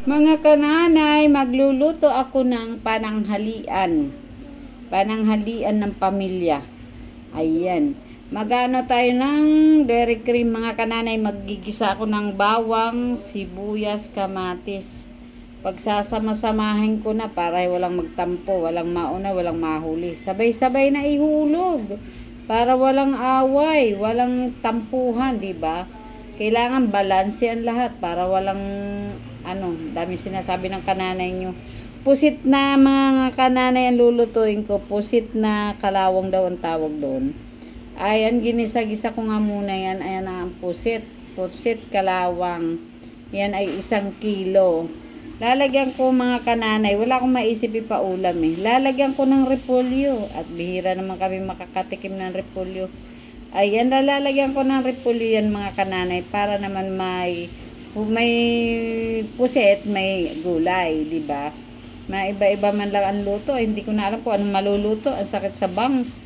Mga kananay, magluluto ako ng pananghalian. Pananghalian ng pamilya. Ayan. Magano tayo ng dairy cream mga kananay. Maggigisa ako ng bawang, sibuyas, kamatis. Pagsasama-samahin ko na para walang magtampo, walang mauna, walang mahuli. Sabay-sabay na ihulog. Para walang away, walang tampuhan, di ba? Kailangan balanse ang lahat para walang dami sinasabi ng kananay nyo. Pusit na mga kananay ang lulutuin ko. Pusit na kalawang daw ang tawag doon. Ayan, ginisa-gisa ko nga muna yan. Ayan ang pusit. Pusit kalawang. Yan ay 1 kilo. Lalagyan ko mga kananay. Wala akong maisip ipaulam eh. Lalagyan ko ng repolyo. At bihira naman kami makakatikim ng repolyo. Ayan, lalagyan ko ng repolyo yan mga kananay. Para naman may puset, may gulay, di ba? Maiba-iba man lang ang luto. Hindi ko na alam kung anong maluluto. Ang sakit sa bangs.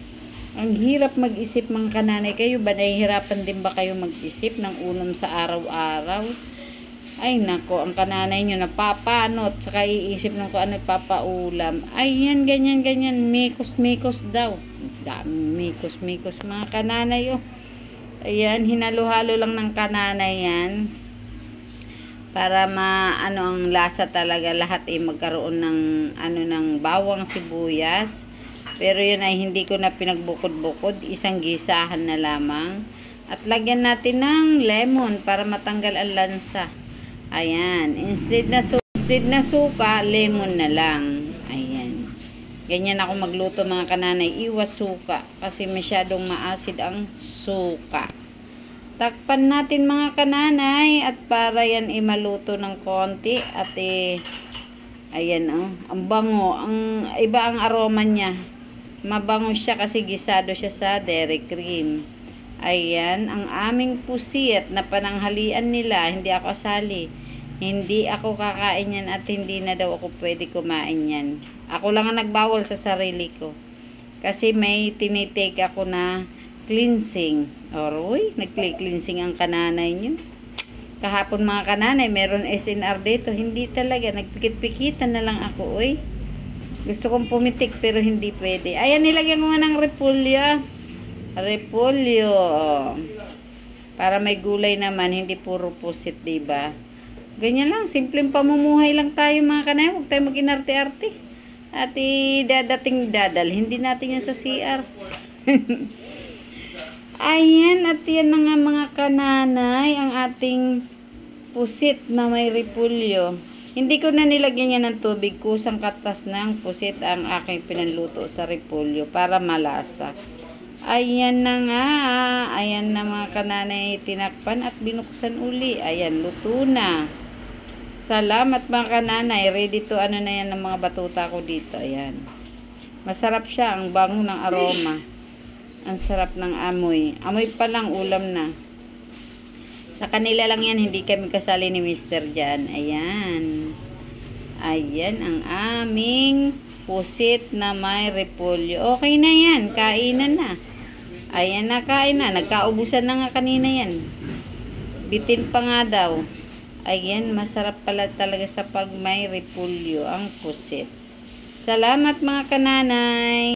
Ang hirap mag-isip mga kananay. Kayo ba nahihirapan din ba kayo mag-isip ng ulam sa araw-araw? Ay nako, ang kananay nyo napapanot. Saka iisip nung kung ano papaulam. Ay yan, ganyan. Mikos daw. Dami mikos mga kananay. Oh. Ayan, hinalo-halo lang ng kananay yan. Para ang lasa talaga lahat ay magkaroon ng ng bawang sibuyas. Pero yun ay hindi ko na pinagbukod-bukod, isang gisahan na lamang. At lagyan natin ng lemon para matanggal ang lansa. Ayan, instead na suka, lemon na lang. Ayan. Ganyan ako magluto mga kananay, iwas suka kasi masyadong maasid ang suka. Takpan natin mga kananay at para yan maluto ng konti at ayan ang bango, ang iba ang aroma niya. Mabango siya kasi gisado siya sa dairy cream. Ayan ang aming pusit na pananghalian nila, hindi ako asali. Hindi ako kakain yan at hindi na daw ako pwede kumain yan. Ako lang ang nagbawal sa sarili ko. Kasi may tinitake ako na cleansing. Oroy, nag-cleansing ang kananay nyo. Kahapon mga kananay, meron SNR dito. Hindi talaga, nagpikit-pikitan na lang ako, oy. Gusto kong pumitik pero hindi pwede. Ayan, nilagyan ko nga ng repolyo. Repolyo. Para may gulay naman, hindi puro pusit, diba? Ganyan lang, simpleng pamumuhay lang tayo mga kananay. Huwag tayo mag-inarte-arte. At dadal. Hindi natin yan sa CR. Ayan, at yan na nga mga kananay, ang ating pusit na may repolyo. Hindi ko na nilagyan yan ng tubig, kusang katas ng pusit ang aking pinanluto sa repolyo para malasa. Ayan na nga, ayan na mga kananay, tinakpan at binuksan uli. Ayan, luto na. Salamat mga kananay, ready to na yan ng mga batuta ko dito. Ayan. Masarap siya, ang bango ng aroma. Ang sarap ng amoy. Amoy pa lang, ulam na. Sa kanila lang yan, hindi kami kasali ni Mr. Jan. Ayan. Ayan ang aming pusit na may repolyo. Okay na yan, kainan na. Ayan na, kain na. Nagkaubusan na nga kanina yan. Bitin pa nga daw. Ayan, masarap pala talaga sa pag may repolyo ang pusit. Salamat mga kananay.